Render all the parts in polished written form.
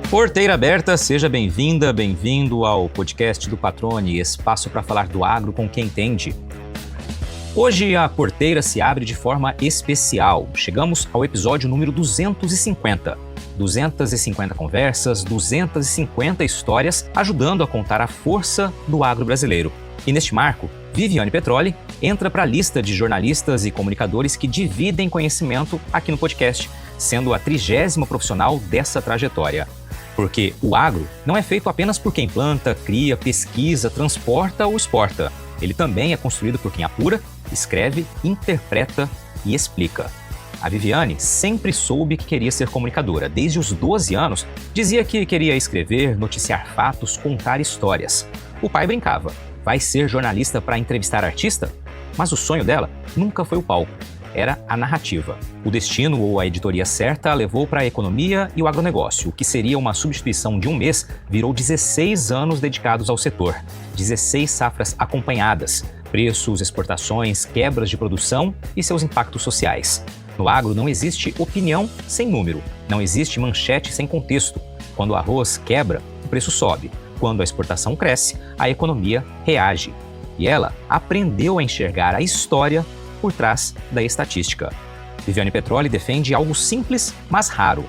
Porteira aberta, seja bem-vinda, bem-vindo ao podcast do Patrone, espaço para falar do agro com quem entende. Hoje a porteira se abre de forma especial. Chegamos ao episódio número 250. 250 conversas, 250 histórias, ajudando a contar a força do agro brasileiro. E neste marco, Viviane Petroli entra para a lista de jornalistas e comunicadores que dividem conhecimento aqui no podcast, sendo a 30ª profissional dessa trajetória. Porque o agro não é feito apenas por quem planta, cria, pesquisa, transporta ou exporta. Ele também é construído por quem apura, escreve, interpreta e explica. A Viviane sempre soube que queria ser comunicadora. Desde os 12 anos, dizia que queria escrever, noticiar fatos, contar histórias. O pai brincava: vai ser jornalista para entrevistar artista? Mas o sonho dela nunca foi o palco. Era a narrativa. O destino ou a editoria certa a levou para a economia e o agronegócio. O que seria uma substituição de um mês virou 16 anos dedicados ao setor. 16 safras acompanhadas, preços, exportações, quebras de produção e seus impactos sociais. No agro não existe opinião sem número, não existe manchete sem contexto. Quando o arroz quebra, o preço sobe. Quando a exportação cresce, a economia reage. E ela aprendeu a enxergar a história por trás da estatística. Viviane Petroli defende algo simples, mas raro.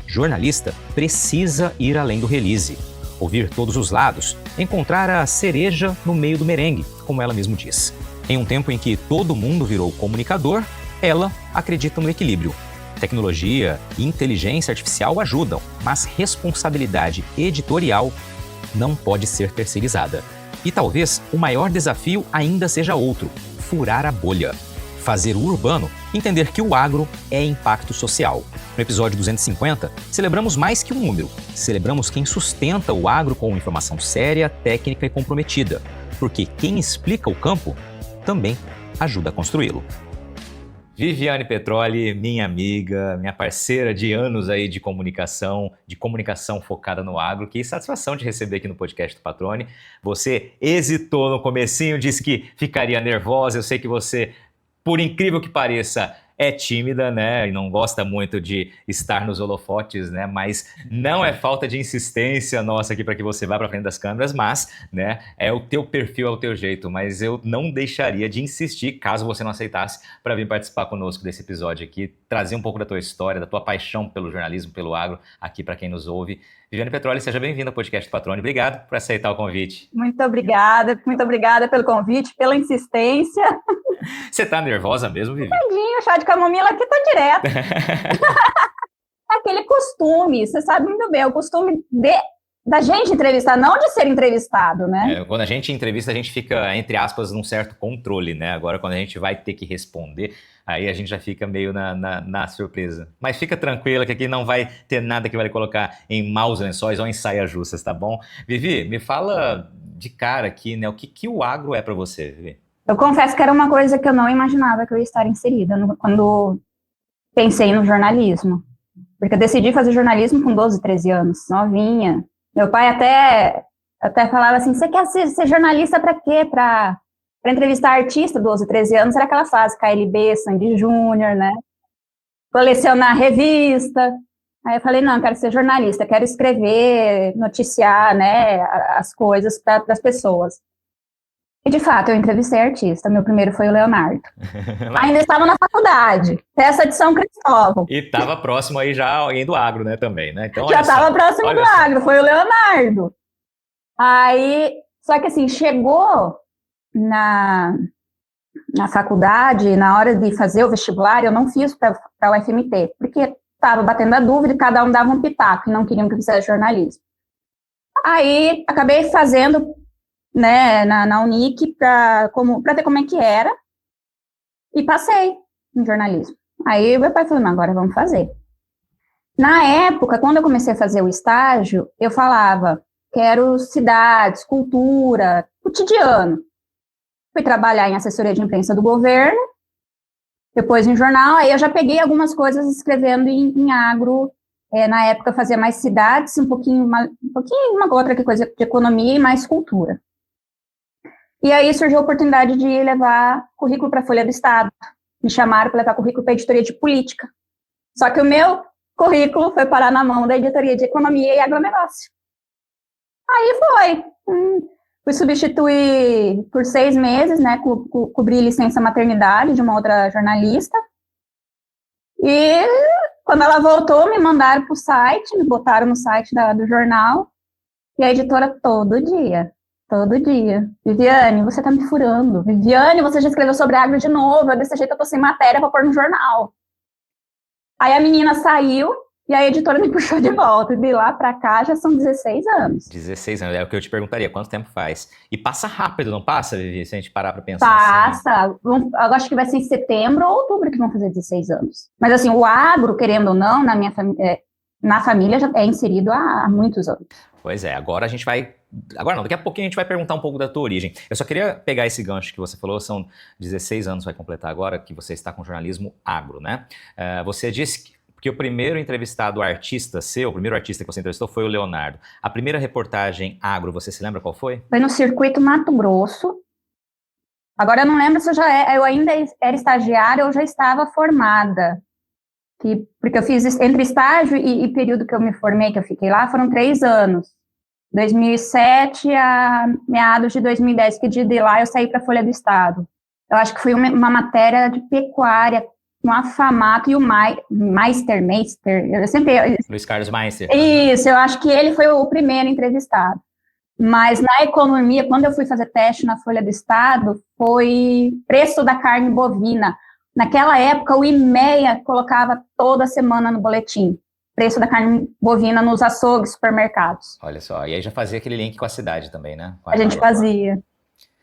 Jornalista precisa ir além do release, ouvir todos os lados, encontrar a cereja no meio do merengue, como ela mesma diz. Em um tempo em que todo mundo virou comunicador, ela acredita no equilíbrio. Tecnologia e inteligência artificial ajudam, mas responsabilidade editorial não pode ser terceirizada. E talvez o maior desafio ainda seja outro: furar a bolha. Fazer o urbano entender que o agro é impacto social. No episódio 250, celebramos mais que um número. Celebramos quem sustenta o agro com informação séria, técnica e comprometida. Porque quem explica o campo também ajuda a construí-lo. Viviane Petroli, minha amiga, minha parceira de anos aí de comunicação focada no agro. Que satisfação de receber aqui no podcast do Patrone. Você hesitou no comecinho, disse que ficaria nervosa. Eu sei que você, por incrível que pareça, é tímida, né? E não gosta muito de estar nos holofotes, né? Mas não é falta de insistência nossa aqui para que você vá para frente das câmeras, mas, né? É o teu perfil, é o teu jeito. Mas eu não deixaria de insistir, caso você não aceitasse, para vir participar conosco desse episódio aqui, trazer um pouco da tua história, da tua paixão pelo jornalismo, pelo agro, aqui para quem nos ouve. Viviane Petroli, seja bem-vinda ao podcast do Patrone. Obrigado por aceitar o convite. Muito obrigada pelo convite, pela insistência. Você tá nervosa mesmo, Vivi? Tadinho, o chá de camomila aqui tá direto. Aquele costume, você sabe muito bem, o costume da gente entrevistar, não de ser entrevistado, né? Quando a gente entrevista, a gente fica, entre aspas, num certo controle, né? Agora, quando a gente vai ter que responder, aí a gente já fica meio na surpresa. Mas fica tranquila que aqui não vai ter nada que vai colocar em maus lençóis ou em saias justas, tá bom? Vivi, me fala de cara aqui, né? O que o agro é para você, Vivi? Eu confesso que era uma coisa que eu não imaginava que eu ia estar inserida quando pensei no jornalismo. Porque eu decidi fazer jornalismo com 12, 13 anos, novinha. Meu pai até falava assim: você quer ser jornalista para quê? Para entrevistar artista, 12, 13 anos, era aquela fase, KLB, Sandy Júnior, né? Colecionar revista. Aí eu falei: não, eu quero ser jornalista, quero escrever, noticiar, né, as coisas para as pessoas. E, de fato, eu entrevistei artista. Meu primeiro foi o Leonardo. Ainda estava na faculdade, festa de São Cristóvão. E estava próximo aí já alguém do agro, né, também, né? Então, já estava próximo do agro, foi o Leonardo. Aí, só que assim, chegou na faculdade, na hora de fazer o vestibular, eu não fiz para o UFMT, porque estava batendo a dúvida e cada um dava um pitaco, e não queriam que eu fizesse jornalismo. Aí, acabei fazendo, né, na Unic para ter como é que era, e passei em jornalismo. Aí meu pai falou: não, agora vamos fazer. Na época, quando eu comecei a fazer o estágio, eu falava: quero cidades, cultura, cotidiano. Fui trabalhar em assessoria de imprensa do governo, depois em jornal, aí eu já peguei algumas coisas escrevendo em agro. Na época eu fazia mais cidades, um pouquinho uma outra coisa de economia e mais cultura. E aí surgiu a oportunidade de levar currículo para a Folha do Estado. me chamaram para levar currículo para a editoria de política. Só que o meu currículo foi parar na mão da editoria de economia e agronegócio. Aí fui substituir por 6 meses, né, cobrir licença maternidade de uma outra jornalista. E quando ela voltou, me mandaram para o site, me botaram no site do jornal, e a editora todo dia. Viviane, você tá me furando. Viviane, você já escreveu sobre agro de novo, desse jeito eu tô sem matéria para pôr no jornal. Aí a menina saiu, e a editora me puxou de volta. E de lá para cá já são 16 anos. 16 anos, é o que eu te perguntaria, quanto tempo faz? E passa rápido, não passa, Vivi, se a gente parar para pensar Passa, assim? Eu acho que vai ser em setembro ou outubro que vão fazer 16 anos. Mas assim, o agro, querendo ou não, na família já é inserido há muitos anos. Pois é, agora a gente vai... Agora não, daqui a pouquinho a gente vai perguntar um pouco da tua origem. Eu só queria pegar esse gancho que você falou, são 16 anos, vai completar agora, que você está com jornalismo agro, né? Você disse que o primeiro entrevistado artista seu, o primeiro artista que você entrevistou foi o Leonardo. A primeira reportagem agro, você se lembra qual foi? Foi no Circuito Mato Grosso. Agora eu não lembro se eu ainda era estagiária ou já estava formada. Porque eu fiz entre estágio e período que eu me formei, que eu fiquei lá, foram 3 anos. 2007 a meados de 2010, que de lá eu saí para a Folha do Estado. Eu acho que foi uma matéria de pecuária, com a Famato e o Meister, eu sempre... Luiz Carlos Meister. Isso, eu acho que ele foi o primeiro entrevistado. Mas na economia, quando eu fui fazer teste na Folha do Estado, foi preço da carne bovina. Naquela época, o IMEA colocava toda semana no boletim preço da carne bovina nos açougues, supermercados. Olha só, e aí já fazia aquele link com a cidade também, né? A gente fazia.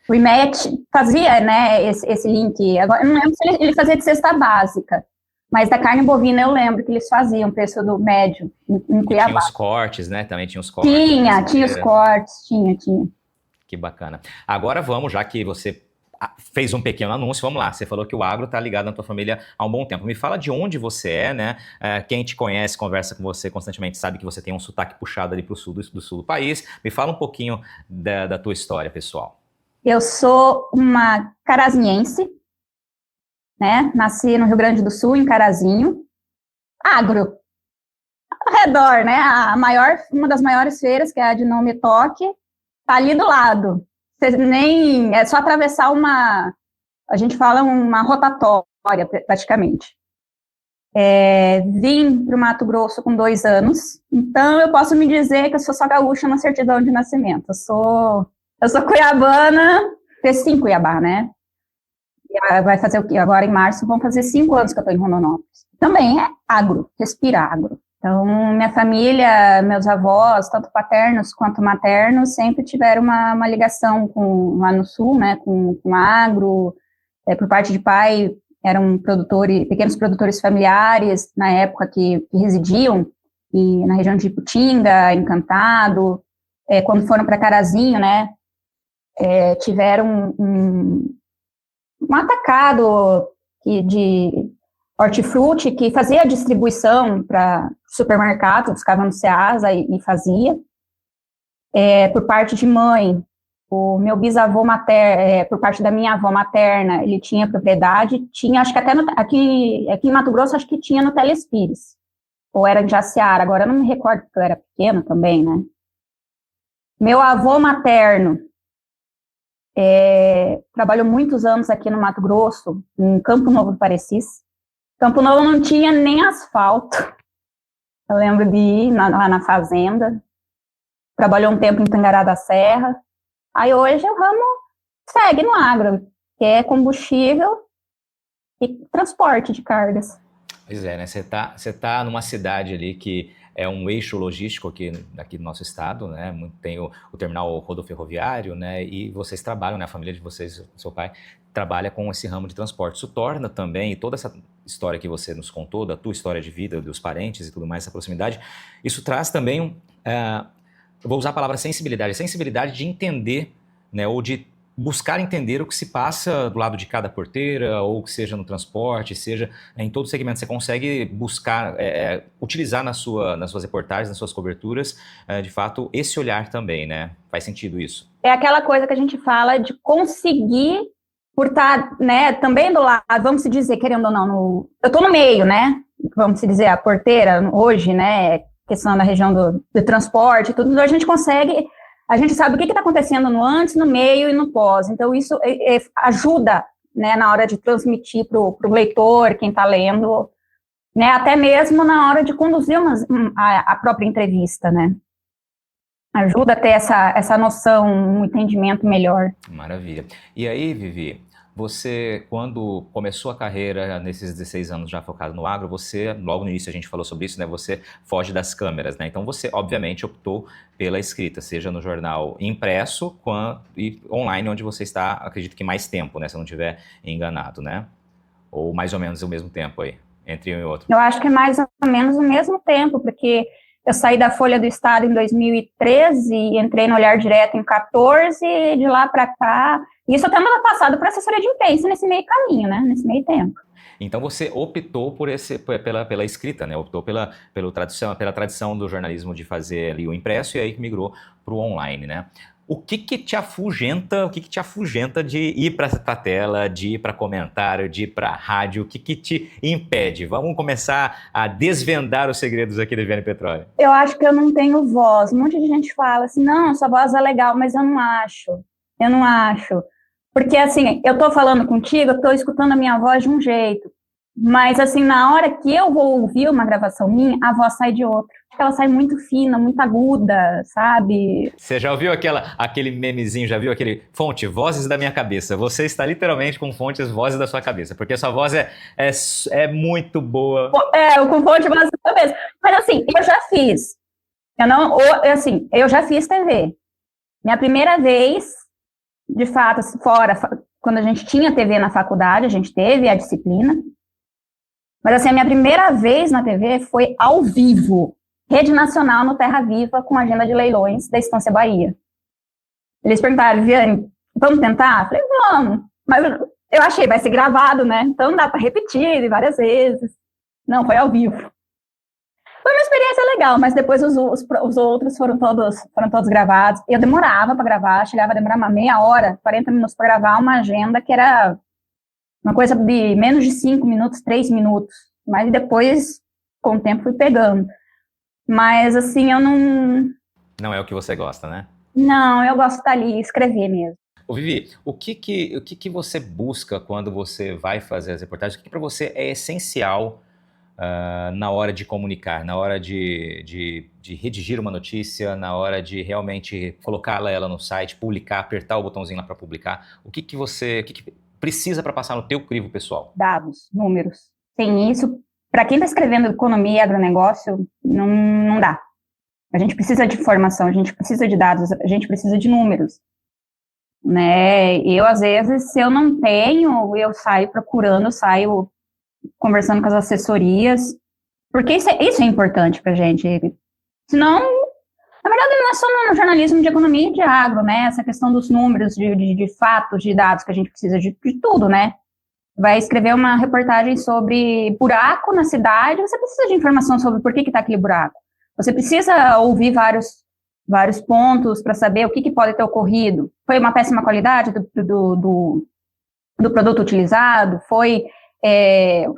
O IMEA fazia, né, esse link. Agora, eu não lembro se ele fazia de cesta básica, mas da carne bovina eu lembro que eles faziam preço do médio em Cuiabá. Tinha os cortes, né? Também tinha os cortes. Tinha os cortes, tinha. Que bacana. Agora vamos, já que você fez um pequeno anúncio, vamos lá. Você falou que o agro está ligado na tua família há um bom tempo. Me fala de onde você é, né? Quem te conhece, conversa com você constantemente, sabe que você tem um sotaque puxado ali para o sul do país. Me fala um pouquinho da tua história, pessoal. Eu sou uma carazinhense, né? Nasci no Rio Grande do Sul, em Carazinho. Agro. Ao redor, né? Uma das maiores feiras, que é a de Não Me Toque, tá ali do lado. É só atravessar a gente fala uma rotatória, praticamente. Vim para o Mato Grosso com 2 anos, então eu posso me dizer que eu sou só gaúcha na certidão de nascimento. Eu sou cuiabana, cresci em Cuiabá, né? Vai fazer o quê? Agora em março vão fazer 5 anos que eu estou em Rondonópolis. Também é agro, respira agro. Então, minha família, meus avós, tanto paternos quanto maternos, sempre tiveram uma ligação lá no sul, né, com agro. Por parte de pai, eram pequenos produtores familiares, na época que residiam na região de Iputinga, Encantado. Quando foram para Carazinho, né, tiveram um atacado de hortifruti que fazia a distribuição para supermercados, ficava no Ceasa e fazia. Por parte de mãe, o meu bisavô materno, por parte da minha avó materna, ele tinha propriedade, acho que até aqui em Mato Grosso, acho que tinha no Telespires, ou era em Jaciara, agora eu não me recordo, porque eu era pequena também, né. Meu avô materno trabalhou muitos anos aqui no Mato Grosso, em Campo Novo do Parecis. Campo Novo não tinha nem asfalto. Eu lembro de ir lá na fazenda. Trabalhou um tempo em Tangará da Serra. Aí hoje o ramo segue no agro, que é combustível e transporte de cargas. Pois é, né? Você tá numa cidade ali que é um eixo logístico aqui do nosso estado, né? Tem o terminal rodoferroviário, né? E vocês trabalham, né? A família de vocês, seu pai, trabalha com esse ramo de transporte. Isso torna também, e toda essa história que você nos contou, da tua história de vida, dos parentes e tudo mais, essa proximidade, isso traz também, eu vou usar a palavra sensibilidade de entender, né? Ou de buscar entender o que se passa do lado de cada porteira, ou que seja no transporte, seja em todo segmento. Você consegue buscar, utilizar nas suas reportagens, nas suas coberturas, de fato, esse olhar também, né? Faz sentido isso? É aquela coisa que a gente fala de conseguir por estar, né, também do lado, vamos se dizer, querendo ou não, eu estou no meio, né, vamos se dizer, a porteira, hoje, né, questão da região do transporte e tudo, então a gente consegue, a gente sabe o que está acontecendo no antes, no meio e no pós, então isso ajuda, né, na hora de transmitir para o leitor, quem está lendo, né, até mesmo na hora de conduzir a própria entrevista, né. Ajuda a ter essa noção, um entendimento melhor. Maravilha. E aí, Vivi, você, quando começou a carreira nesses 16 anos já focado no agro, você, logo no início a gente falou sobre isso, né? Você foge das câmeras, né? Então você, obviamente, optou pela escrita, seja no jornal impresso e online, onde você está, acredito que mais tempo, né? Se eu não estiver enganado, né? Ou mais ou menos o mesmo tempo aí, entre um e outro. Eu acho que é mais ou menos o mesmo tempo, porque eu saí da Folha do Estado em 2013 e entrei no Olhar Direto em 14, e de lá para cá, isso até no ano passado para assessoria de imprensa nesse meio caminho, né, nesse meio tempo. Então você optou pela escrita, né? Optou pela tradição do jornalismo de fazer ali o impresso e aí migrou para o online, né? O que te afugenta de ir para a tela, de ir para comentário, de ir para rádio? O que te impede? Vamos começar a desvendar os segredos aqui da Viviane Petroli. Eu acho que eu não tenho voz. Um monte de gente fala assim, não, sua voz é legal, mas eu não acho. Eu não acho. Porque, assim, eu tô falando contigo, eu tô escutando a minha voz de um jeito. Mas, assim, na hora que eu vou ouvir uma gravação minha, a voz sai de outra. Ela sai muito fina, muito aguda, sabe? Você já ouviu aquele memezinho, já viu aquele fonte, vozes da minha cabeça? Você está literalmente com fontes, vozes da sua cabeça, porque a sua voz é muito boa. Com fonte, vozes da cabeça. Mas assim, eu já fiz. Eu já fiz TV. Minha primeira vez, de fato, fora, quando a gente tinha TV na faculdade, a gente teve a disciplina. Mas assim, a minha primeira vez na TV foi ao vivo. Rede Nacional no Terra Viva, com agenda de leilões da Estância Bahia. Eles perguntaram, Viviane, vamos tentar? Eu falei, vamos. Mas eu achei, vai ser gravado, né? Então dá para repetir várias vezes. Não, foi ao vivo. Foi uma experiência legal, mas depois os outros foram todos gravados. Eu demorava para gravar, chegava a demorar uma meia hora, 40 minutos para gravar uma agenda que era uma coisa de menos de 5 minutos, 3 minutos. Mas depois, com o tempo, fui pegando. Mas, assim, eu não... Não é o que você gosta, né? Não, eu gosto de estar ali e escrever mesmo. Ô, Vivi, o que você busca quando você vai fazer as reportagens? O que para você é essencial na hora de comunicar, na hora de redigir uma notícia, na hora de realmente colocá-la ela no site, publicar, apertar o botãozinho lá para publicar? O que precisa para passar no teu crivo pessoal? Dados, números. Sem isso, para quem está escrevendo economia e agronegócio, não dá. A gente precisa de informação, a gente precisa de dados, a gente precisa de números. Né? Eu, às vezes, se eu não tenho, eu saio procurando, saio conversando com as assessorias, porque isso é importante para a gente. Senão, na verdade, não é só no jornalismo de economia e de agro, né? Essa questão dos números, de fatos, de dados, que a gente precisa de tudo, né? Vai escrever uma reportagem sobre buraco na cidade, você precisa de informação sobre por que está aquele buraco. Você precisa ouvir vários pontos para saber o que pode ter ocorrido. Foi uma péssima qualidade do produto utilizado? Foi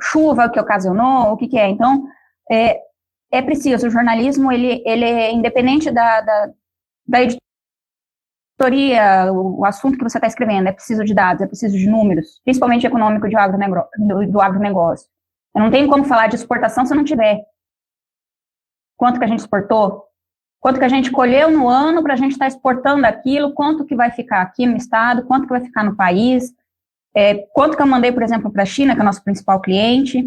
chuva que ocasionou? O que é? Então, é preciso. O jornalismo, ele é independente da editoria, o assunto que você está escrevendo. É preciso de dados, é preciso de números, principalmente econômico do agronegócio. Eu não tenho como falar de exportação se eu não tiver. Quanto que a gente exportou? Quanto que a gente colheu no ano para a gente estar exportando aquilo? Quanto que vai ficar aqui no estado? Quanto que vai ficar no país? Quanto que eu mandei, por exemplo, para a China, que é o nosso principal cliente?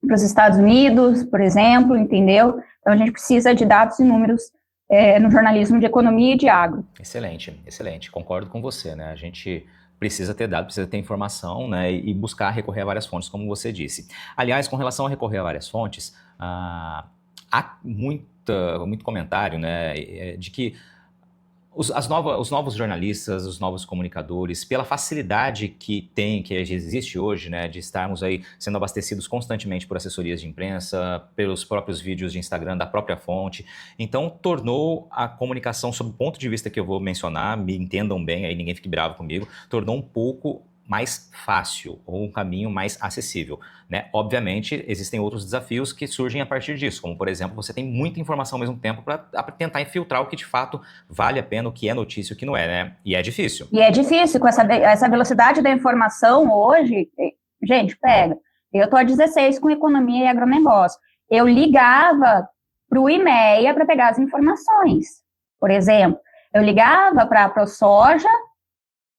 Para os Estados Unidos, por exemplo, entendeu? Então, a gente precisa de dados e números no jornalismo de economia e de agro. Excelente, excelente. Concordo com você, né? A gente precisa ter dados, precisa ter informação, né? E buscar recorrer a várias fontes, como você disse. Aliás, com relação a recorrer a várias fontes, há muito comentário, né, de que os novos jornalistas, os novos comunicadores, pela facilidade que existe hoje, né, de estarmos aí sendo abastecidos constantemente por assessorias de imprensa, pelos próprios vídeos de Instagram da própria fonte, então tornou a comunicação, sob o ponto de vista que eu vou mencionar, me entendam bem, aí ninguém fique bravo comigo, tornou um pouco mais fácil ou um caminho mais acessível, né? Obviamente, existem outros desafios que surgem a partir disso, como, por exemplo, você tem muita informação ao mesmo tempo para tentar infiltrar o que de fato vale a pena, o que é notícia e o que não é, né? E é difícil. E é difícil com essa velocidade da informação hoje. Gente, pega. Eu estou há 16 com economia e agronegócio. Eu ligava para o IMEA para pegar as informações. Por exemplo, eu ligava para a ProSoja,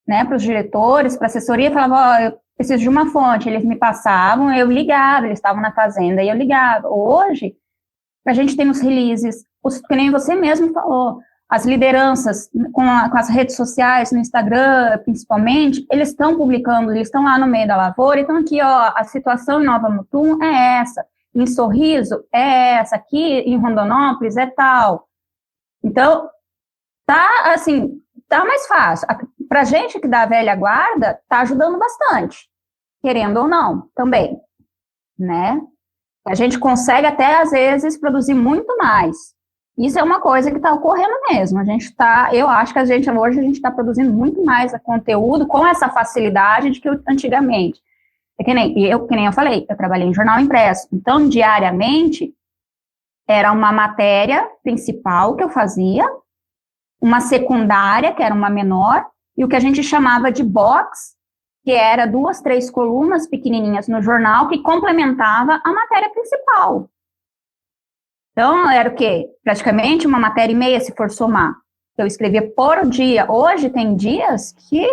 né, para os diretores, para a assessoria, falava, eu preciso de uma fonte. Eles me passavam, eu ligava, eles estavam na fazenda e eu ligava. Hoje, a gente tem os releases, que nem você mesmo falou, as lideranças com as redes sociais, no Instagram, principalmente, eles estão publicando, eles estão lá no meio da lavoura, então aqui, ó, a situação em Nova Mutum é essa, em Sorriso é essa, aqui em Rondonópolis é tal. Então, tá, assim, tá mais fácil. Pra gente que dá a velha guarda, tá ajudando bastante, querendo ou não, também, né? A gente consegue até, às vezes, produzir muito mais. Isso é uma coisa que está ocorrendo mesmo. Eu acho que hoje a gente está produzindo muito mais conteúdo com essa facilidade de que antigamente. Que nem eu falei, eu trabalhei em jornal impresso. Então, diariamente, era uma matéria principal que eu fazia, uma secundária, que era uma menor, e o que a gente chamava de box, que era 2, 3 colunas pequenininhas no jornal, que complementava a matéria principal. Então, era o quê? Praticamente uma matéria e meia, se for somar. Eu escrevia por dia. Hoje tem dias que...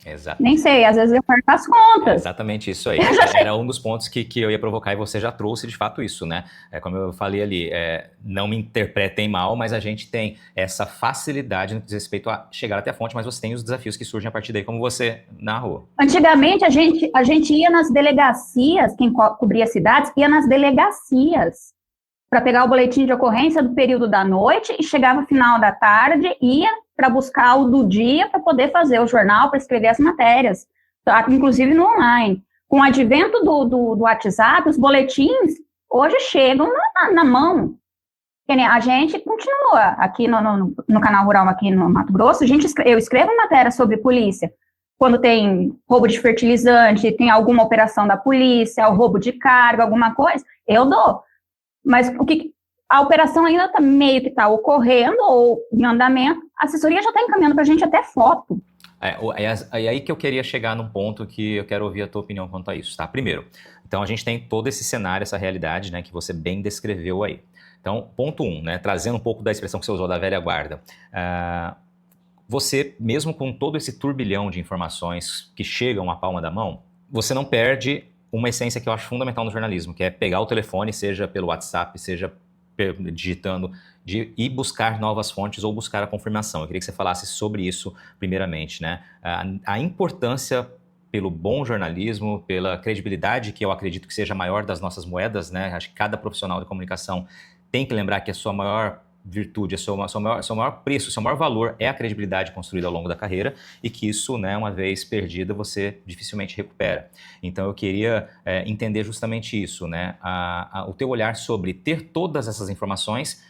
Exato. Nem sei, às vezes eu perco as contas. É exatamente isso aí. Era um dos pontos que eu ia provocar e você já trouxe de fato isso, né? Como eu falei ali, não me interpretem mal, mas a gente tem essa facilidade no que diz respeito a chegar até a fonte, mas você tem os desafios que surgem a partir daí, como você narrou. Antigamente, a gente ia nas delegacias, quem cobria cidades, ia nas delegacias para pegar o boletim de ocorrência do período da noite e chegava no final da tarde, ia para buscar o do dia para poder fazer o jornal, para escrever as matérias, inclusive no online. Com o advento do WhatsApp, os boletins hoje chegam na mão. A gente continua aqui no canal rural, aqui no Mato Grosso, eu escrevo matéria sobre polícia. Quando tem roubo de fertilizante, tem alguma operação da polícia, o roubo de carga, alguma coisa, eu dou. Mas a operação ainda está meio que está ocorrendo ou em andamento, a assessoria já está encaminhando para a gente até foto. É aí que eu queria chegar num ponto que eu quero ouvir a tua opinião quanto a isso, tá? Primeiro, então a gente tem todo esse cenário, essa realidade, né, que você bem descreveu aí. Então, ponto 1, né, trazendo um pouco da expressão que você usou da velha guarda, você, mesmo com todo esse turbilhão de informações que chegam à palma da mão, você não perde uma essência que eu acho fundamental no jornalismo, que é pegar o telefone, seja pelo WhatsApp, seja digitando, e buscar novas fontes ou buscar a confirmação. Eu queria que você falasse sobre isso primeiramente, né? A importância pelo bom jornalismo, pela credibilidade, que eu acredito que seja a maior das nossas moedas, né? Acho que cada profissional de comunicação tem que lembrar que a sua maior virtude, seu maior preço, seu maior valor é a credibilidade construída ao longo da carreira e que isso, né, uma vez perdida, você dificilmente recupera. Então eu queria entender justamente isso, né, o teu olhar sobre ter todas essas informações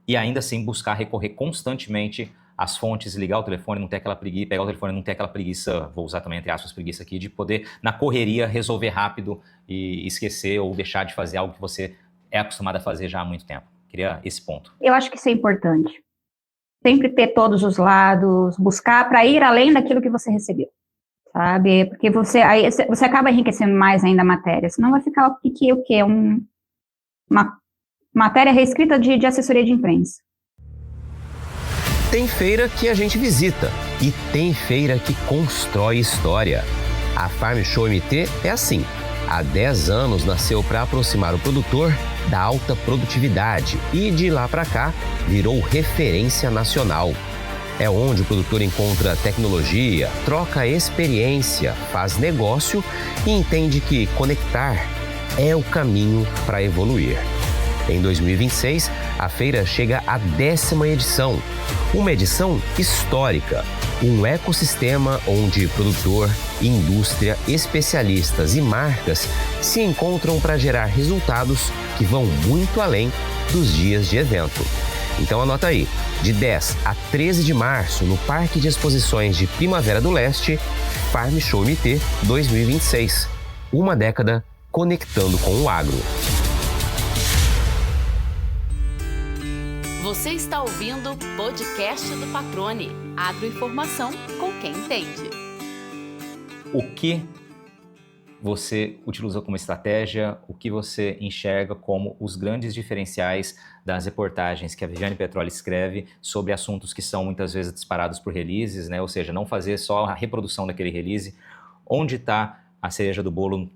e ainda assim buscar recorrer constantemente às fontes, ligar o telefone, não ter aquela preguiça, pegar o telefone, não ter aquela preguiça, vou usar também entre aspas preguiça aqui, de poder na correria resolver rápido e esquecer ou deixar de fazer algo que você é acostumado a fazer já há muito tempo. Queria esse ponto. Eu acho que isso é importante. Sempre ter todos os lados, buscar para ir além daquilo que você recebeu, sabe? Porque você acaba enriquecendo mais ainda a matéria, senão vai ficar o quê? Uma matéria reescrita de assessoria de imprensa. Tem feira que a gente visita e tem feira que constrói história. A Farm Show MT é assim. Há 10 anos nasceu para aproximar o produtor da alta produtividade e de lá para cá virou referência nacional. É onde o produtor encontra tecnologia, troca experiência, faz negócio e entende que conectar é o caminho para evoluir. Em 2026, a feira chega à 10ª edição, uma edição histórica, um ecossistema onde produtor, indústria, especialistas e marcas se encontram para gerar resultados que vão muito além dos dias de evento. Então anota aí, de 10 a 13 de março, no Parque de Exposições de Primavera do Leste, Farm Show MT 2026. Uma década conectando com o agro. Você está ouvindo o podcast do Patrone, agroinformação com quem entende. O que você utiliza como estratégia, o que você enxerga como os grandes diferenciais das reportagens que a Viviane Petroli escreve sobre assuntos que são muitas vezes disparados por releases, né? Ou seja, não fazer só a reprodução daquele release. Onde está a cereja do bolo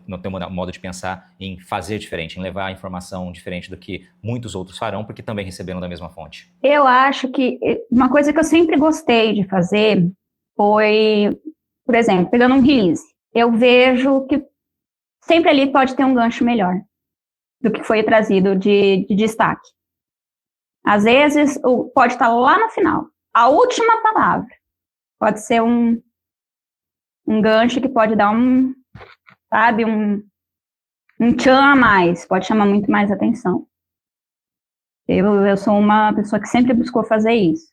no teu modo de pensar em fazer diferente, em levar a informação diferente do que muitos outros farão, porque também receberam da mesma fonte? Eu acho que uma coisa que eu sempre gostei de fazer foi, por exemplo, pegando um release, eu vejo que sempre ali pode ter um gancho melhor do que foi trazido de destaque. Às vezes, pode estar lá no final. A última palavra pode ser um gancho que pode dar um tchan a mais, pode chamar muito mais atenção. Eu sou uma pessoa que sempre buscou fazer isso.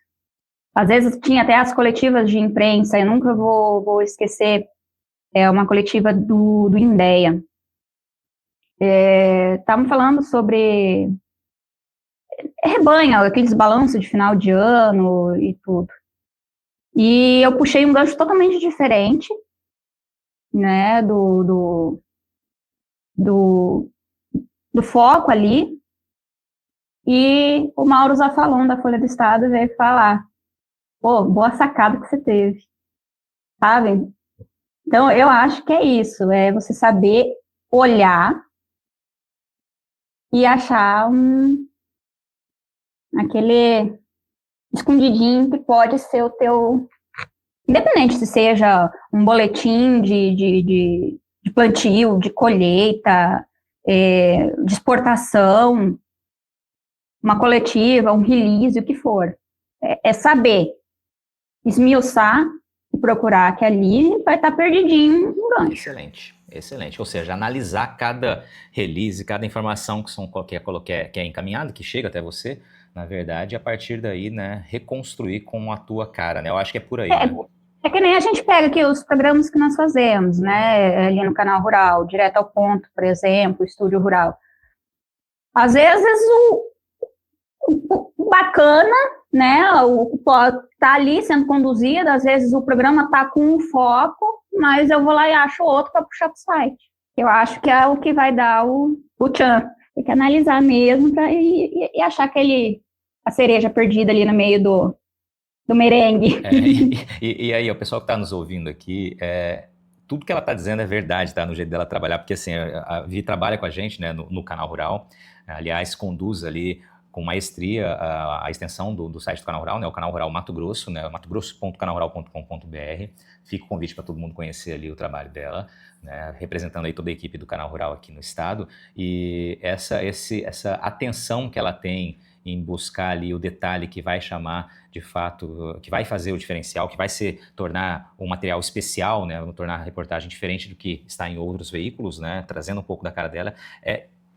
Às vezes tinha até as coletivas de imprensa, eu nunca vou esquecer, uma coletiva do INDEA. Estavam falando sobre rebanho, aqueles balanços de final de ano e tudo. E eu puxei um gancho totalmente diferente, né, do foco ali, e o Mauro Zafalon, da Folha do Estado, veio falar, pô, boa sacada que você teve, sabe? Então, eu acho que é isso, é você saber olhar e achar aquele escondidinho que pode ser o teu, independente se seja um boletim de plantio, de colheita, de exportação, uma coletiva, um release, o que for. É saber esmiuçar e procurar que ali vai estar perdidinho um gancho. Excelente, excelente. Ou seja, analisar cada release, cada informação que é encaminhada, que chega até você, na verdade, a partir daí, né, reconstruir com a tua cara, né? Eu acho que é por aí, né? É que nem a gente pega aqui os programas que nós fazemos, né, ali no Canal Rural, Direto ao Ponto, por exemplo, Estúdio Rural. Às vezes o bacana, né, tá ali sendo conduzido, às vezes o programa tá com um foco, mas eu vou lá e acho outro para puxar pro site. Eu acho que é o que vai dar o tchan. Tem que analisar mesmo e achar a cereja perdida ali no meio do merengue. E aí, o pessoal que está nos ouvindo aqui, tudo que ela está dizendo é verdade, tá? No jeito dela trabalhar, porque assim, a Vi trabalha com a gente, né, no Canal Rural, aliás, conduz ali com maestria a extensão do site do Canal Rural, né, o Canal Rural Mato Grosso, né, matogrosso.canalrural.com.br. Fica o convite para todo mundo conhecer ali o trabalho dela, né, representando aí toda a equipe do Canal Rural aqui no estado, e essa atenção que ela tem em buscar ali o detalhe que vai chamar, de fato, que vai fazer o diferencial, que vai tornar um material especial, né, tornar a reportagem diferente do que está em outros veículos, né, trazendo um pouco da cara dela,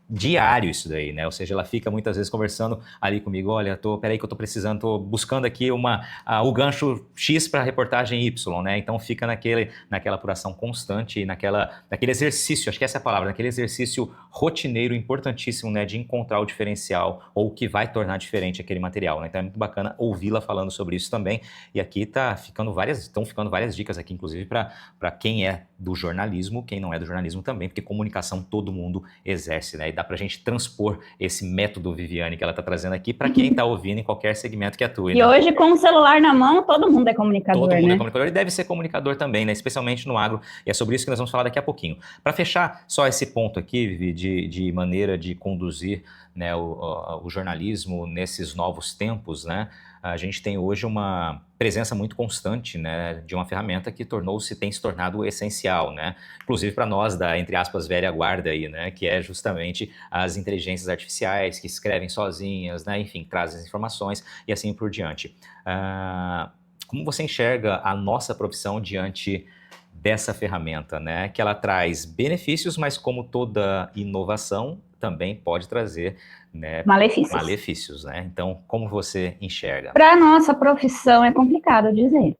diário isso daí, né? Ou seja, ela fica muitas vezes conversando ali comigo, olha, peraí que eu tô precisando, tô buscando aqui o gancho X para a reportagem Y, né? Então fica naquela apuração constante e naquele exercício, acho que essa é a palavra, naquele exercício rotineiro importantíssimo, né? De encontrar o diferencial ou o que vai tornar diferente aquele material, né? Então é muito bacana ouvi-la falando sobre isso também. E aqui estão ficando várias dicas aqui, inclusive para quem é do jornalismo, quem não é do jornalismo também, porque comunicação todo mundo exerce, né? E dá pra gente transpor esse método, Viviane, que ela tá trazendo aqui para quem tá ouvindo em qualquer segmento que atue. E né? hoje, com o celular na mão, todo mundo é comunicador, Todo mundo né? é comunicador e deve ser comunicador também, né? Especialmente no agro. E é sobre isso que nós vamos falar daqui a pouquinho. Para fechar só esse ponto aqui, Vivi, de maneira de conduzir, né, o jornalismo nesses novos tempos, né? A gente tem hoje uma presença muito constante, né, de uma ferramenta que tem se tornado essencial, né? Inclusive para nós da, entre aspas, velha guarda aí, né, que é justamente as inteligências artificiais que escrevem sozinhas, né, enfim, trazem as informações e assim por diante. Como você enxerga a nossa profissão diante dessa ferramenta, né, que ela traz benefícios, mas como toda inovação, também pode trazer, né, malefícios, né? Então, como você enxerga? Para a nossa profissão é complicado dizer.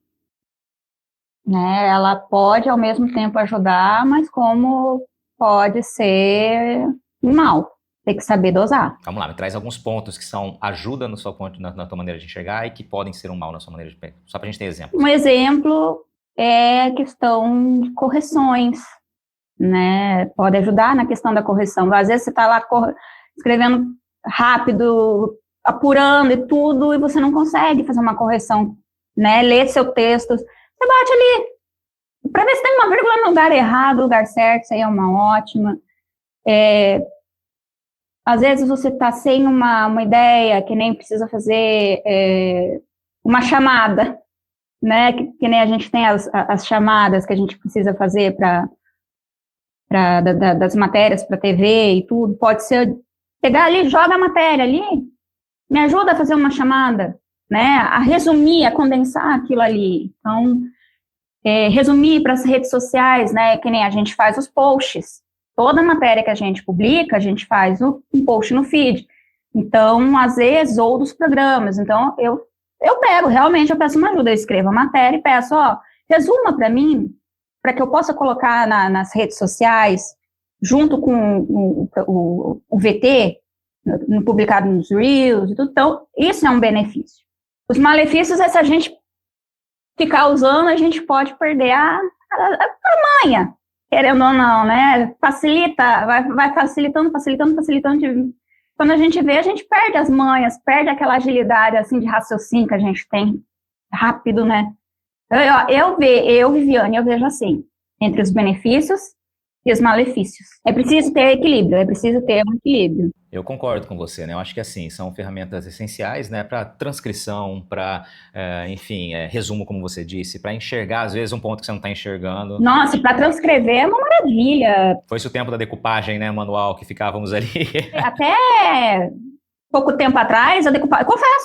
Né? Ela pode, ao mesmo tempo, ajudar, mas como pode ser mal. Tem que saber dosar. Vamos lá, me traz alguns pontos que são ajuda no seu ponto, na tua maneira de enxergar e que podem ser um mal na sua maneira de pensar. Só para a gente ter exemplos. Um exemplo é a questão de correções, né? Pode ajudar na questão da correção. Às vezes você está lá escrevendo rápido, apurando e tudo, e você não consegue fazer uma correção, né? Ler seu texto. Você bate ali para ver se tem uma vírgula no lugar errado, no lugar certo, isso aí é uma ótima. Às vezes você está sem uma ideia, que nem precisa fazer uma chamada, né? Que nem a gente tem as chamadas que a gente precisa fazer das matérias para TV e tudo. Pode ser pegar ali, joga a matéria ali, me ajuda a fazer uma chamada, né? A resumir, a condensar aquilo ali. Então, resumir para as redes sociais, né? Que nem a gente faz os posts. Toda matéria que a gente publica, a gente faz um post no feed. Então, às vezes, ou dos programas. Então, eu pego, realmente, eu peço uma ajuda. Eu escrevo a matéria e peço, resuma para mim, para que eu possa colocar nas redes sociais, junto com o VT, publicado nos Reels e tudo. Então, isso é um benefício. Os malefícios é se a gente ficar usando, a gente pode perder a manha. Querendo ou não, né? Facilita, vai facilitando. Quando a gente vê, a gente perde as manhas, perde aquela agilidade, assim, de raciocínio que a gente tem rápido, né? Viviane, eu vejo assim, entre os benefícios e os malefícios. É preciso ter equilíbrio, é preciso ter um equilíbrio. Eu concordo com você, né? Eu acho que, assim, são ferramentas essenciais, né? Para transcrição, para, resumo, como você disse, para enxergar, às vezes, um ponto que você não está enxergando. Nossa, para transcrever é uma maravilha. Foi-se o tempo da decupagem, né, manual, que ficávamos ali. Até pouco tempo atrás, eu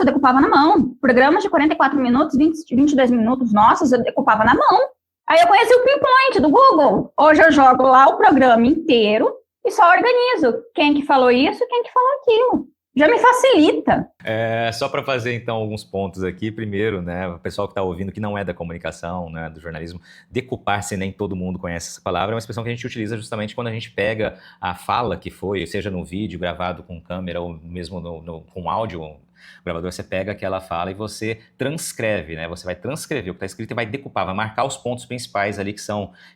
decupava na mão. Programas de 44 minutos, 22 minutos, nossos, eu decupava na mão. Aí eu conheci o Pinpoint do Google. Hoje eu jogo lá o programa inteiro e só organizo quem que falou isso e quem que falou aquilo. Já me facilita. Só para fazer, então, alguns pontos aqui. Primeiro, né, o pessoal que está ouvindo, que não é da comunicação, né, do jornalismo, decupar-se, nem todo mundo conhece essa palavra, é uma expressão que a gente utiliza justamente quando a gente pega a fala que foi, seja no vídeo gravado com câmera ou mesmo com áudio, o gravador, você pega aquela fala e você transcreve, né? Você vai transcrever o que está escrito e vai decupar, vai marcar os pontos principais ali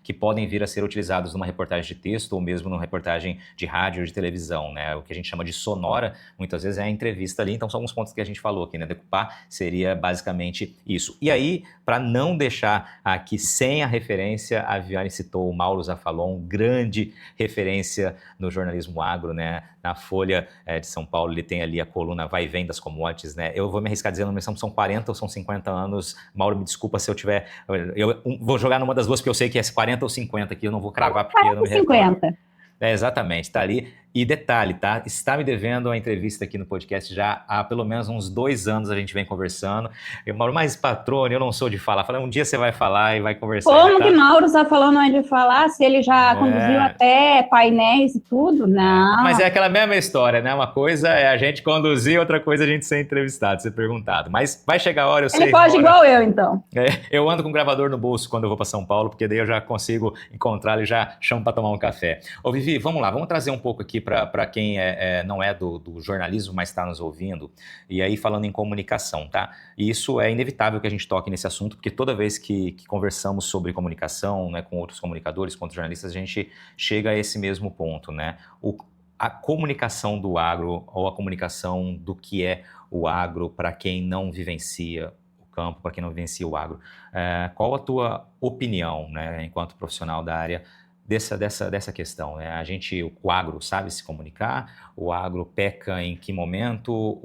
que podem vir a ser utilizados numa reportagem de texto ou mesmo numa reportagem de rádio ou de televisão, né? O que a gente chama de sonora, muitas vezes é a entrevista ali. Então, são alguns pontos que a gente falou aqui, né? Decupar seria basicamente isso. E aí, para não deixar aqui sem a referência, a Viviane citou o Mauro Zafalon, grande referência no jornalismo agro, né? Na Folha de São Paulo, ele tem ali a coluna Vai e Vem das Commodities, né? Eu vou me arriscar dizendo, mas são 40 ou são 50 anos. Mauro, me desculpa se eu tiver... Eu vou jogar numa das duas, porque eu sei que é 40 ou 50 aqui, eu não vou cravar porque eu não me recordo. 50. Exatamente, tá ali. E detalhe, tá? Está me devendo uma entrevista aqui no podcast já há pelo menos uns 2 anos a gente vem conversando. Eu, Mauro, mas Patrone, eu não sou de falar. Falei, um dia você vai falar e vai conversar. Como tá? Que Mauro está falando não é de falar? Se ele já conduziu até painéis e tudo? Não. Mas é aquela mesma história, né? Uma coisa é a gente conduzir, outra coisa é a gente ser entrevistado, ser perguntado. Mas vai chegar a hora, eu sei. Ele pode igual eu, então. Eu ando com um gravador no bolso quando eu vou para São Paulo, porque daí eu já consigo encontrá-lo e já chamo para tomar um café. Ô, Vivi, vamos lá, vamos trazer um pouco aqui para quem não é do jornalismo, mas está nos ouvindo, e aí falando em comunicação, tá? E isso é inevitável que a gente toque nesse assunto, porque toda vez que conversamos sobre comunicação, né, com outros comunicadores, com outros jornalistas, a gente chega a esse mesmo ponto, né? A comunicação do agro, ou a comunicação do que é o agro para quem não vivencia o campo, para quem não vivencia o agro. Qual a tua opinião, né, enquanto profissional da área, dessa questão, né? O agro sabe se comunicar, o agro peca em que momento,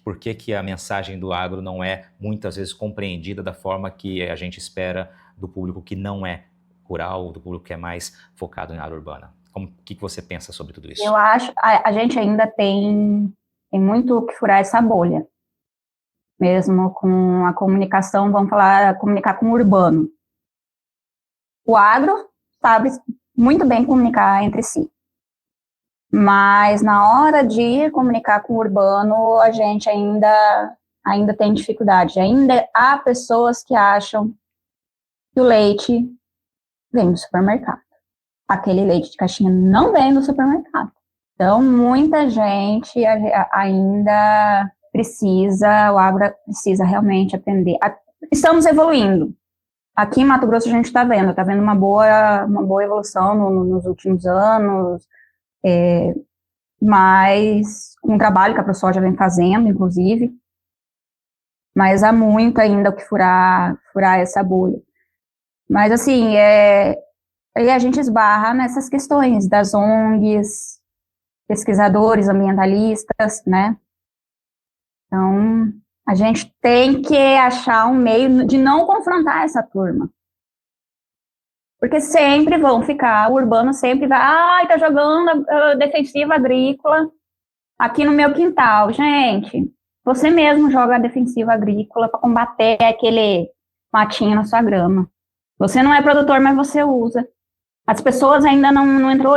por que a mensagem do agro não é muitas vezes compreendida da forma que a gente espera do público que não é rural, do público que é mais focado na área urbana. O que você pensa sobre tudo isso? Eu acho, a gente ainda tem muito o que furar essa bolha, mesmo com a comunicação, vamos falar, comunicar com o urbano. O agro sabe muito bem comunicar entre si. Mas na hora de comunicar com o urbano, a gente ainda tem dificuldade. Ainda há pessoas que acham que o leite vem do supermercado. Aquele leite de caixinha não vem do supermercado. Então, muita gente ainda o agro precisa realmente aprender. Estamos evoluindo. Aqui em Mato Grosso a gente está vendo uma boa evolução nos últimos anos, mas com o trabalho que a ProSoja vem fazendo, inclusive, mas há muito ainda o que furar essa bolha. Mas, assim, aí a gente esbarra nessas questões das ONGs, pesquisadores ambientalistas, né? Então, a gente tem que achar um meio de não confrontar essa turma. Porque sempre vão ficar, o urbano sempre vai, tá jogando defensiva agrícola aqui no meu quintal. Gente, você mesmo joga a defensiva agrícola para combater aquele matinho na sua grama. Você não é produtor, mas você usa. As pessoas ainda não entrou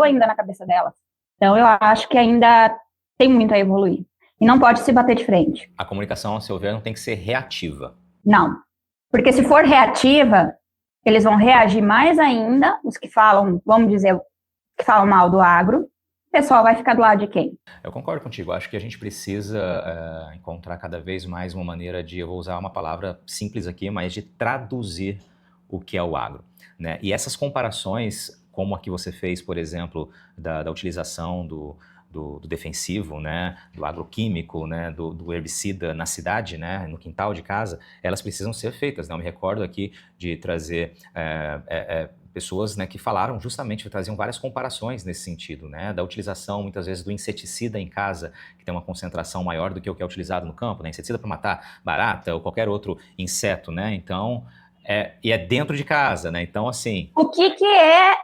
ainda na cabeça delas. Então, eu acho que ainda tem muito a evoluir. E não pode se bater de frente. A comunicação, ao seu ver, não tem que ser reativa. Não. Porque se for reativa, eles vão reagir mais ainda, os que falam, vamos dizer, que falam mal do agro. O pessoal vai ficar do lado de quem? Eu concordo contigo. Acho que a gente precisa encontrar cada vez mais uma maneira de, eu vou usar uma palavra simples aqui, mas de traduzir o que é o agro, né? E essas comparações, como a que você fez, por exemplo, da utilização do defensivo, né, do agroquímico, né, do herbicida na cidade, né, no quintal de casa, elas precisam ser feitas, né? Eu me recordo aqui de trazer pessoas, né, que falaram justamente, traziam várias comparações nesse sentido, né, da utilização muitas vezes do inseticida em casa, que tem uma concentração maior do que o que é utilizado no campo, né, inseticida para matar barata ou qualquer outro inseto, né, então, e é dentro de casa, né, então assim... O que é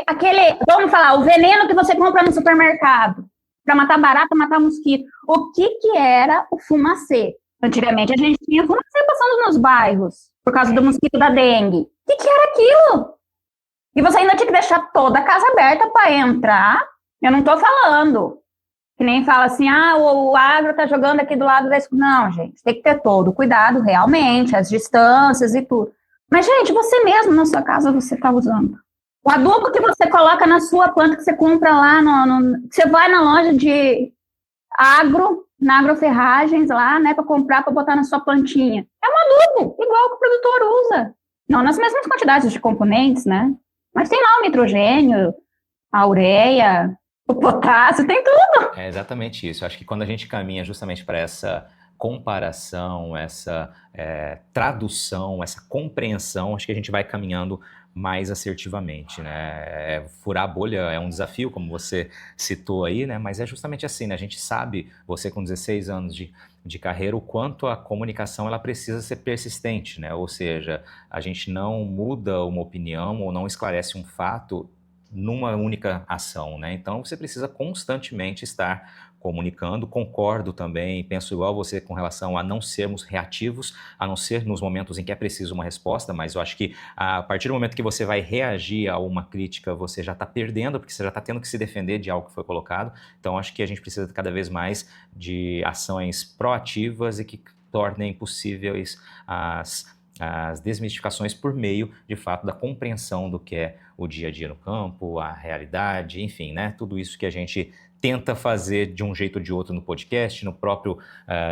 aquele, vamos falar, o veneno que você compra no supermercado para matar barata, matar mosquito? O que era o fumacê? Antigamente a gente tinha fumacê passando nos bairros por causa do mosquito da dengue. O que era aquilo? E você ainda tinha que deixar toda a casa aberta para entrar. Eu não estou falando que nem fala assim, o agro está jogando aqui do lado da escola. Não, gente, tem que ter todo o cuidado realmente, as distâncias e tudo. Mas, gente, você mesmo na sua casa você está usando. O adubo que você coloca na sua planta, que você compra lá, você vai na loja de na agroferragens lá, né, para comprar, para botar na sua plantinha. É um adubo, igual que o produtor usa. Não nas mesmas quantidades de componentes, né? Mas tem lá o nitrogênio, a ureia, o potássio, tem tudo. É exatamente isso. Eu acho que quando a gente caminha justamente para essa comparação, essa tradução, essa compreensão, acho que a gente vai caminhando mais assertivamente, né? Furar a bolha é um desafio, como você citou aí, né? Mas é justamente assim, né? A gente sabe, você com 16 anos de carreira, o quanto a comunicação ela precisa ser persistente, né? Ou seja, a gente não muda uma opinião ou não esclarece um fato numa única ação, né? Então você precisa constantemente estar comunicando. Concordo também, penso igual você com relação a não sermos reativos, a não ser nos momentos em que é preciso uma resposta, mas eu acho que a partir do momento que você vai reagir a uma crítica, você já está perdendo, porque você já está tendo que se defender de algo que foi colocado. Então acho que a gente precisa cada vez mais de ações proativas e que tornem possíveis as desmistificações por meio, de fato, da compreensão do que é o dia a dia no campo, a realidade, enfim, né? Tudo isso que a gente tenta fazer de um jeito ou de outro no podcast, no próprio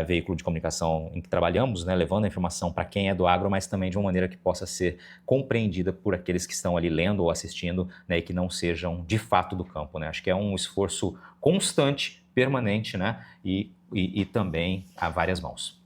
veículo de comunicação em que trabalhamos, né? Levando a informação para quem é do agro, mas também de uma maneira que possa ser compreendida por aqueles que estão ali lendo ou assistindo, né? E que não sejam de fato do campo, né? Acho que é um esforço constante, permanente, né? E também a várias mãos.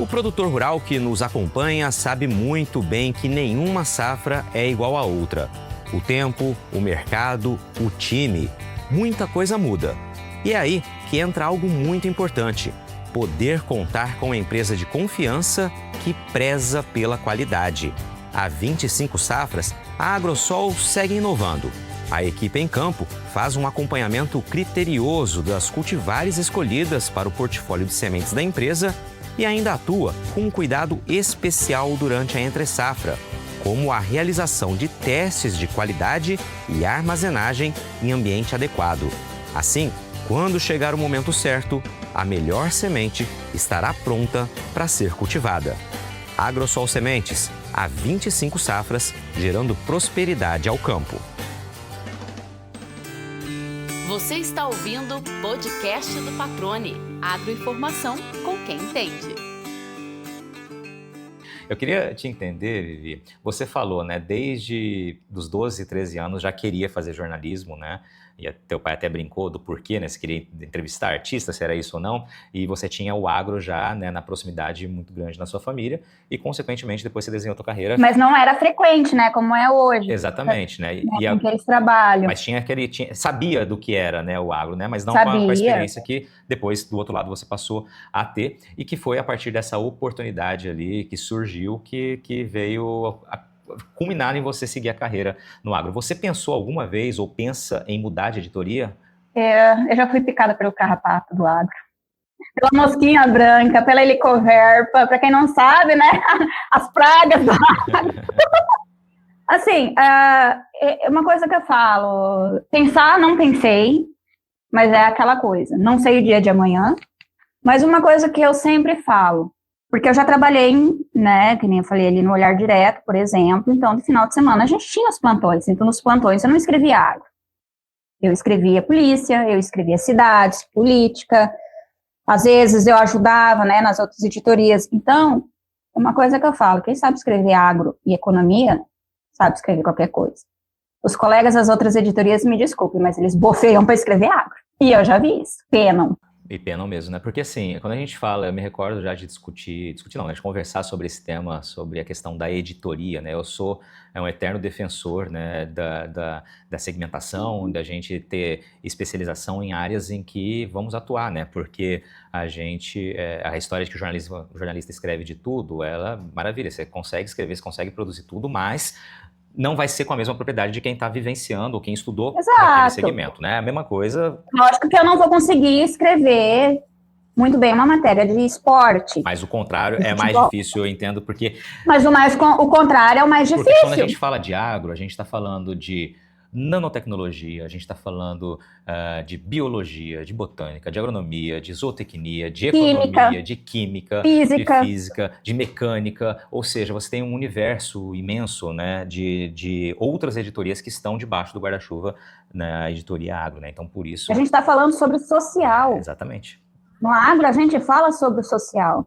O produtor rural que nos acompanha sabe muito bem que nenhuma safra é igual à outra. O tempo, o mercado, o time, muita coisa muda. E é aí que entra algo muito importante: poder contar com uma empresa de confiança que preza pela qualidade. Há 25 safras, a Agrosol segue inovando. A equipe em campo faz um acompanhamento criterioso das cultivares escolhidas para o portfólio de sementes da empresa e ainda atua com um cuidado especial durante a entre-safra. como a realização de testes de qualidade e armazenagem em ambiente adequado. Assim, quando chegar o momento certo, a melhor semente estará pronta para ser cultivada. AgroSol Sementes, há 25 safras, gerando prosperidade ao campo. Você está ouvindo o podcast do Patrone, agroinformação com quem entende. Eu queria te entender, Vivi. Você falou, né, desde os 12, 13 anos já queria fazer jornalismo, né? E teu pai até brincou do porquê, né? Se queria entrevistar artistas, se era isso ou não. E você tinha o agro já, né, na proximidade muito grande na sua família. E, consequentemente, depois você desenhou a tua carreira. Mas não era frequente, né? Como é hoje. Exatamente, né? Com aqueles trabalhos. Mas sabia do que era, né, o agro, né? Mas não Sabia. com a experiência que depois, do outro lado, você passou a ter. E que foi a partir dessa oportunidade ali que surgiu, que veio culminar em você seguir a carreira no agro. Você pensou alguma vez ou pensa em mudar de editoria? Eu já fui picada pelo carrapato do agro. Pela mosquinha branca, pela helicoverpa, para quem não sabe, né? As pragas do agro. Assim, uma coisa que eu falo, pensar, não pensei, mas é aquela coisa, não sei o dia de amanhã, mas uma coisa que eu sempre falo, porque eu já trabalhei, né, que nem eu falei ali no Olhar Direto, por exemplo, então no final de semana a gente tinha os plantões, então nos plantões eu não escrevia agro. Eu escrevia polícia, eu escrevia cidades, política, às vezes eu ajudava, né, nas outras editorias. Então, uma coisa que eu falo, quem sabe escrever agro e economia, sabe escrever qualquer coisa. Os colegas das outras editorias, me desculpem, mas eles bofeiam para escrever agro. E eu já vi isso, penam. E penam mesmo, né? Porque assim, quando a gente fala, eu me recordo já de discutir não, né? De conversar sobre esse tema, sobre a questão da editoria, né? Eu sou um eterno defensor, né, da segmentação, da gente ter especialização em áreas em que vamos atuar, né? Porque a história de que o jornalista escreve de tudo, ela, maravilha, você consegue escrever, você consegue produzir tudo, mas não vai ser com a mesma propriedade de quem está vivenciando ou quem estudou naquele segmento, né? A mesma coisa. Lógico que eu não vou conseguir escrever muito bem uma matéria de esporte. Mas o contrário é mais difícil, eu entendo, porque... Mas o contrário é o mais difícil. Porque quando a gente fala de agro, a gente está falando de nanotecnologia, a gente está falando de biologia, de botânica, de agronomia, de zootecnia, de economia, de química, de física, de mecânica, ou seja, você tem um universo imenso, né, de outras editorias que estão debaixo do guarda-chuva na editoria agro, né? Então, por isso... A gente está falando sobre o social. Exatamente. No agro, a gente fala sobre o social.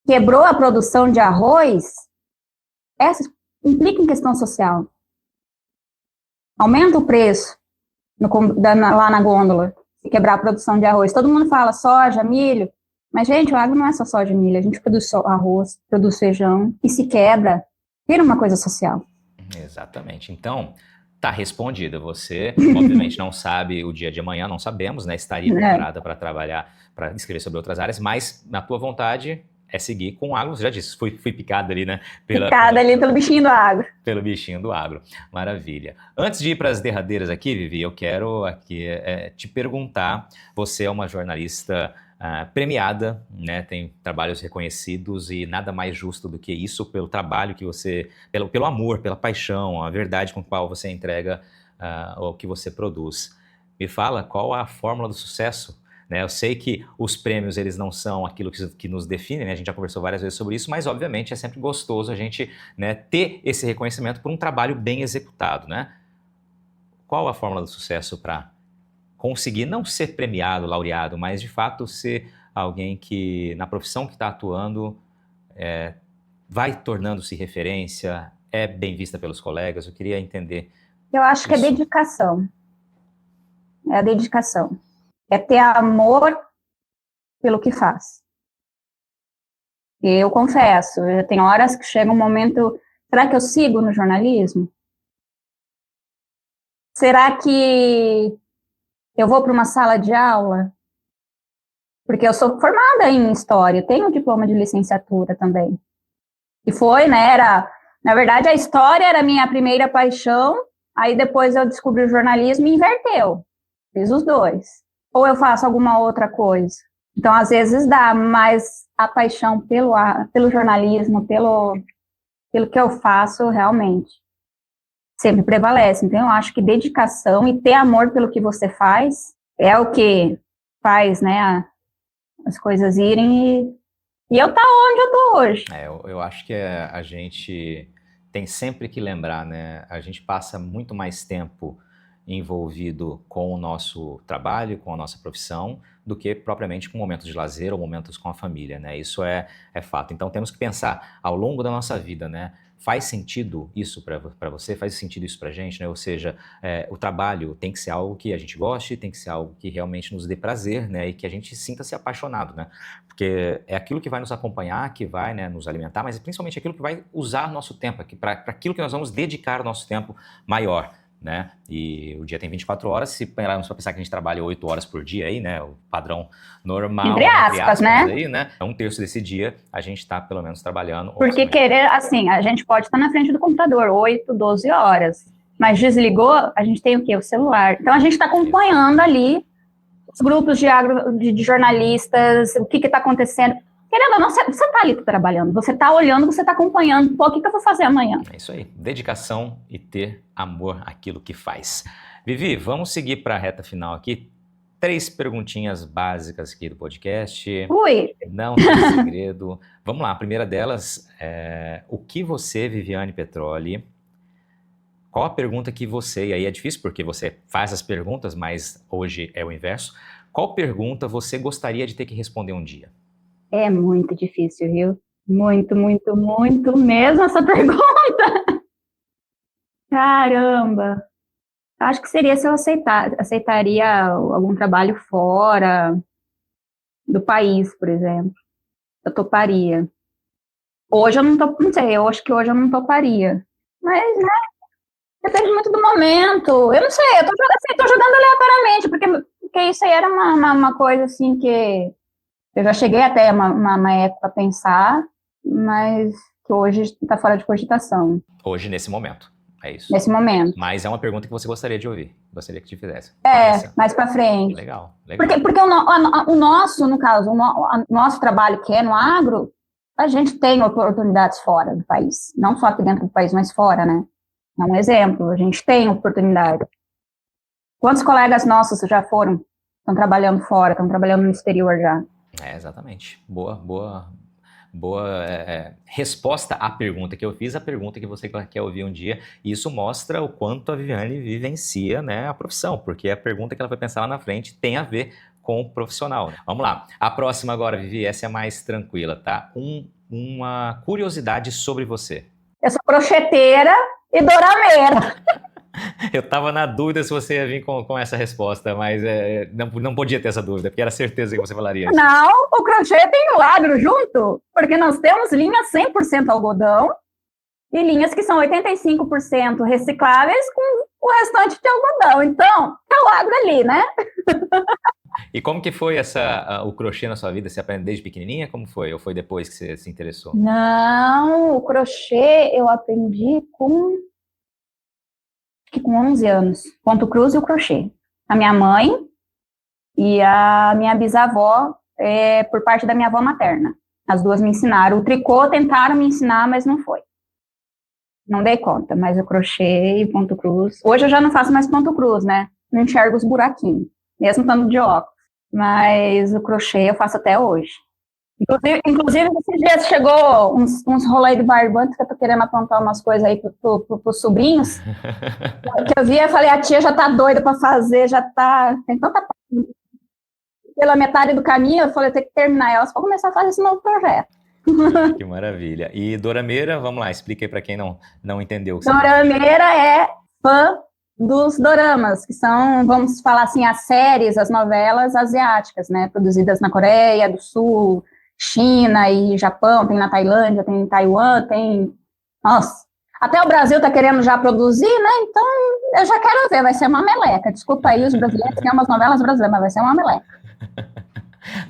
Quebrou a produção de arroz, essa implica em questão social. Aumenta o preço lá na gôndola, se quebrar a produção de arroz. Todo mundo fala soja, milho, mas, gente, o agro não é só soja e milho. A gente produz só arroz, produz feijão, e se quebra, vira uma coisa social. Exatamente. Então, tá respondida. Você, obviamente, não sabe o dia de amanhã, não sabemos, né? Estaria preparada para trabalhar, para escrever sobre outras áreas, mas, na tua vontade... é seguir com o agro, você já disse, fui picada ali, né? Ali pelo bichinho do agro. Pelo bichinho do agro, maravilha. Antes de ir para as derradeiras aqui, Vivi, eu quero aqui te perguntar, você é uma jornalista premiada, né? Tem trabalhos reconhecidos e nada mais justo do que isso pelo trabalho que você, pelo amor, pela paixão, a verdade com a qual você entrega o que você produz. Me fala, qual a fórmula do sucesso? Eu sei que os prêmios, eles não são aquilo que nos define, né? A gente já conversou várias vezes sobre isso, mas, obviamente, é sempre gostoso a gente, né, ter esse reconhecimento por um trabalho bem executado, né? Qual a fórmula do sucesso para conseguir não ser premiado, laureado, mas, de fato, ser alguém que, na profissão que está atuando, vai tornando-se referência, é bem vista pelos colegas? Eu queria entender. Eu acho que é dedicação. É a dedicação. É ter amor pelo que faz. Eu confesso, tem horas que chega um momento, será que eu sigo no jornalismo? Será que eu vou para uma sala de aula? Porque eu sou formada em História, tenho um diploma de licenciatura também. E foi, né, na verdade a História era a minha primeira paixão, aí depois eu descobri o jornalismo e inverteu. Fiz os dois. Ou eu faço alguma outra coisa. Então, às vezes dá, mas a paixão pelo jornalismo, aquilo que eu faço realmente sempre prevalece. Então, eu acho que dedicação e ter amor pelo que você faz é o que faz, né, as coisas irem e eu tá onde eu tô hoje. Eu acho que a gente tem sempre que lembrar, né? A gente passa muito mais tempo envolvido com o nosso trabalho, com a nossa profissão, do que propriamente com momentos de lazer ou momentos com a família, né? Isso é fato. Então temos que pensar ao longo da nossa vida, né? Faz sentido isso para você? Faz sentido isso para a gente, né? Ou seja, o trabalho tem que ser algo que a gente goste, tem que ser algo que realmente nos dê prazer, né? E que a gente sinta-se apaixonado, né? Porque é aquilo que vai nos acompanhar, que vai, né, nos alimentar, mas principalmente aquilo que vai usar nosso tempo, para aquilo que nós vamos dedicar nosso tempo maior, né? E o dia tem 24 horas, se pararmos para pensar que a gente trabalha 8 horas por dia aí, né? O padrão normal, entre aspas, né? Aí, né? 1/3 desse dia a gente está pelo menos trabalhando. Porque querer, assim, a gente pode estar na frente do computador 8, 12 horas, mas desligou, a gente tem o quê? O celular. Então a gente está acompanhando ali os grupos de jornalistas, o que está acontecendo. Querendo ou não, você está ali trabalhando, você está olhando, você está acompanhando. Pô, o que eu vou fazer amanhã? É isso aí, dedicação e ter amor àquilo que faz. Vivi, vamos seguir para a reta final aqui. 3 perguntinhas básicas aqui do podcast. Ui! Não tem segredo. Vamos lá, a primeira delas é: o que você, Viviane Petroli, qual a pergunta que você, e aí é difícil porque você faz as perguntas, mas hoje é o inverso, qual pergunta você gostaria de ter que responder um dia? É muito difícil, viu? Muito, muito, muito mesmo essa pergunta. Caramba! Acho que seria se eu aceitaria algum trabalho fora do país, por exemplo. Eu toparia. Hoje eu não sei, eu acho que hoje eu não toparia. Mas, né, depende muito do momento. Eu não sei, eu tô jogando aleatoriamente, porque isso aí era uma coisa assim que eu já cheguei até uma época a pensar, mas que hoje está fora de cogitação. Hoje, nesse momento, é isso. Nesse momento. Mas é uma pergunta que você gostaria de ouvir, gostaria que te fizesse. Mais para frente. Legal. Porque o nosso, no caso, o nosso trabalho que é no agro, a gente tem oportunidades fora do país. Não só aqui dentro do país, mas fora, né? É um exemplo, a gente tem oportunidade. Quantos colegas nossos já foram, estão trabalhando fora, estão trabalhando no exterior já? Exatamente. Boa resposta à pergunta que eu fiz, a pergunta que você quer ouvir um dia. E isso mostra o quanto a Viviane vivencia, né, a profissão, porque a pergunta que ela vai pensar lá na frente tem a ver com o profissional. Vamos lá. A próxima agora, Vivi, essa é mais tranquila, tá? Uma curiosidade sobre você. Eu sou crocheteira e dorameira. Eu tava na dúvida se você ia vir com essa resposta, mas não podia ter essa dúvida, porque era certeza que você falaria isso. Não, o crochê tem o agro junto, porque nós temos linhas 100% algodão e linhas que são 85% recicláveis com o restante de algodão. Então, tá o agro ali, né? E como que foi o crochê na sua vida? Você aprendeu desde pequenininha? Como foi? Ou foi depois que você se interessou? Não, o crochê eu aprendi com 11 anos. Ponto cruz e o crochê. A minha mãe e a minha bisavó, por parte da minha avó materna. As duas me ensinaram. O tricô tentaram me ensinar, mas não foi. Não dei conta, mas o crochê e ponto cruz... Hoje eu já não faço mais ponto cruz, né? Não enxergo os buraquinhos, mesmo estando de óculos. Mas o crochê eu faço até hoje. Inclusive esses dias chegou uns rolês de barbante que eu tô querendo aprontar umas coisas aí pros sobrinhos. Que eu vi, eu falei, a tia já tá doida pra fazer, já tá... Tem tanta... Pela metade do caminho, eu falei, eu tenho que terminar elas pra começar a fazer esse novo projeto. Que maravilha. E dorameira, vamos lá, explica aí pra quem não entendeu. Dorameira é fã dos doramas, que são, vamos falar assim, as séries, as novelas asiáticas, né, produzidas na Coreia do Sul, China e Japão, tem na Tailândia, tem em Taiwan, tem... Nossa, até o Brasil tá querendo já produzir, né, então eu já quero ver, vai ser uma meleca. Desculpa aí os brasileiros, tem umas novelas brasileiras, mas vai ser uma meleca.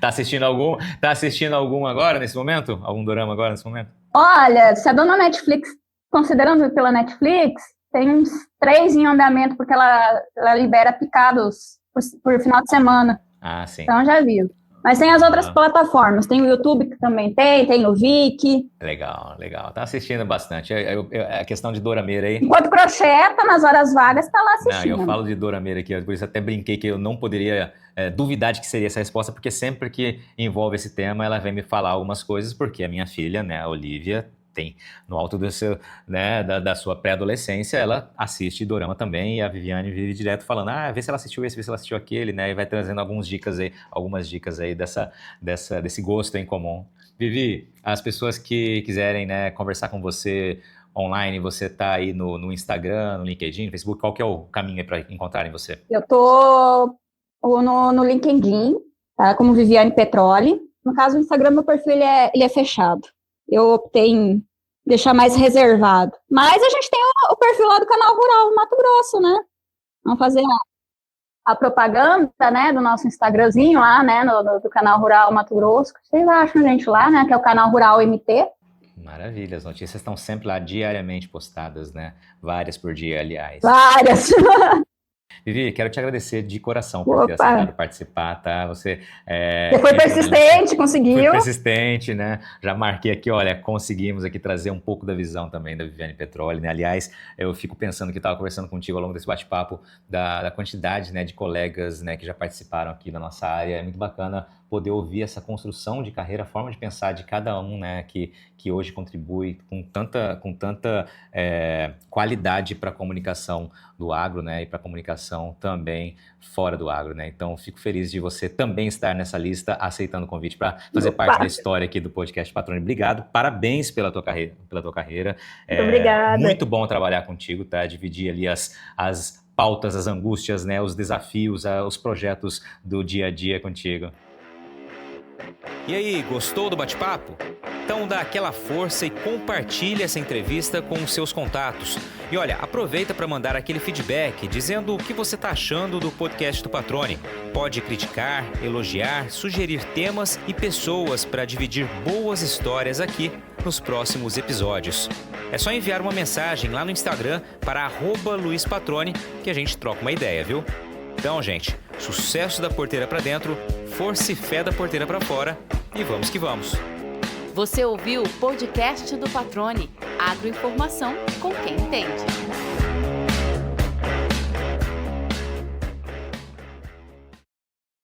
Tá assistindo algum agora, nesse momento? Algum dorama agora, nesse momento? Olha, se a dona Netflix, considerando pela Netflix, tem uns 3 em andamento, porque ela libera picados por final de semana. Ah, sim. Então já viu. Mas tem as outras plataformas, tem o YouTube que também tem o Viki. Legal. Tá assistindo bastante. A questão de dorameira aí. Enquanto crocheta, nas horas vagas, tá lá assistindo. Não, eu falo de dorameira aqui, por isso até brinquei que eu não poderia duvidar de que seria essa resposta, porque sempre que envolve esse tema, ela vem me falar algumas coisas, porque a minha filha, né, a Olivia, tem no alto do seu, né, da sua pré-adolescência, ela assiste dorama também, e a Viviane vive direto falando, vê se ela assistiu esse, vê se ela assistiu aquele, né, e vai trazendo algumas dicas aí desse gosto em comum. Vivi, as pessoas que quiserem, né, conversar com você online, você tá aí no Instagram, no LinkedIn, no Facebook, qual que é o caminho para encontrarem você? Eu tô no LinkedIn, tá, como Viviane Petroli. No caso, o Instagram, meu perfil ele é fechado. Eu optei em deixar mais reservado. Mas a gente tem o perfil lá do Canal Rural Mato Grosso, né? Vamos fazer a propaganda, né, do nosso Instagramzinho lá, né, do Canal Rural Mato Grosso. Vocês acham a gente lá, né, que é o Canal Rural MT. Maravilha, as notícias estão sempre lá diariamente postadas, né? Várias por dia, aliás. Várias! Vivi, quero te agradecer de coração por ter aceitado participar, tá? Você foi persistente, conseguiu. Foi persistente, né? Já marquei aqui, olha, conseguimos aqui trazer um pouco da visão também da Viviane Petroli, né? Aliás, eu fico pensando que estava conversando contigo ao longo desse bate-papo da quantidade, né, de colegas, né, que já participaram aqui da nossa área. É muito bacana poder ouvir essa construção de carreira, a forma de pensar de cada um, né, que hoje contribui com tanta qualidade para a comunicação do agro, né, e para a comunicação também fora do agro, né. Então, fico feliz de você também estar nessa lista, aceitando o convite para fazer parte da história aqui do podcast Patrone. Obrigado, parabéns pela tua carreira. Muito obrigada. Muito bom trabalhar contigo, tá? Dividir ali as pautas, as angústias, né, os desafios, os projetos do dia a dia contigo. E aí, gostou do bate-papo? Então dá aquela força e compartilha essa entrevista com os seus contatos. E olha, aproveita para mandar aquele feedback dizendo o que você está achando do podcast do Patrone. Pode criticar, elogiar, sugerir temas e pessoas para dividir boas histórias aqui nos próximos episódios. É só enviar uma mensagem lá no Instagram para @LuizPatrone que a gente troca uma ideia, viu? Então, gente, sucesso da porteira para dentro, força e fé da porteira para fora e vamos que vamos. Você ouviu o podcast do Patrone, agroinformação com quem entende.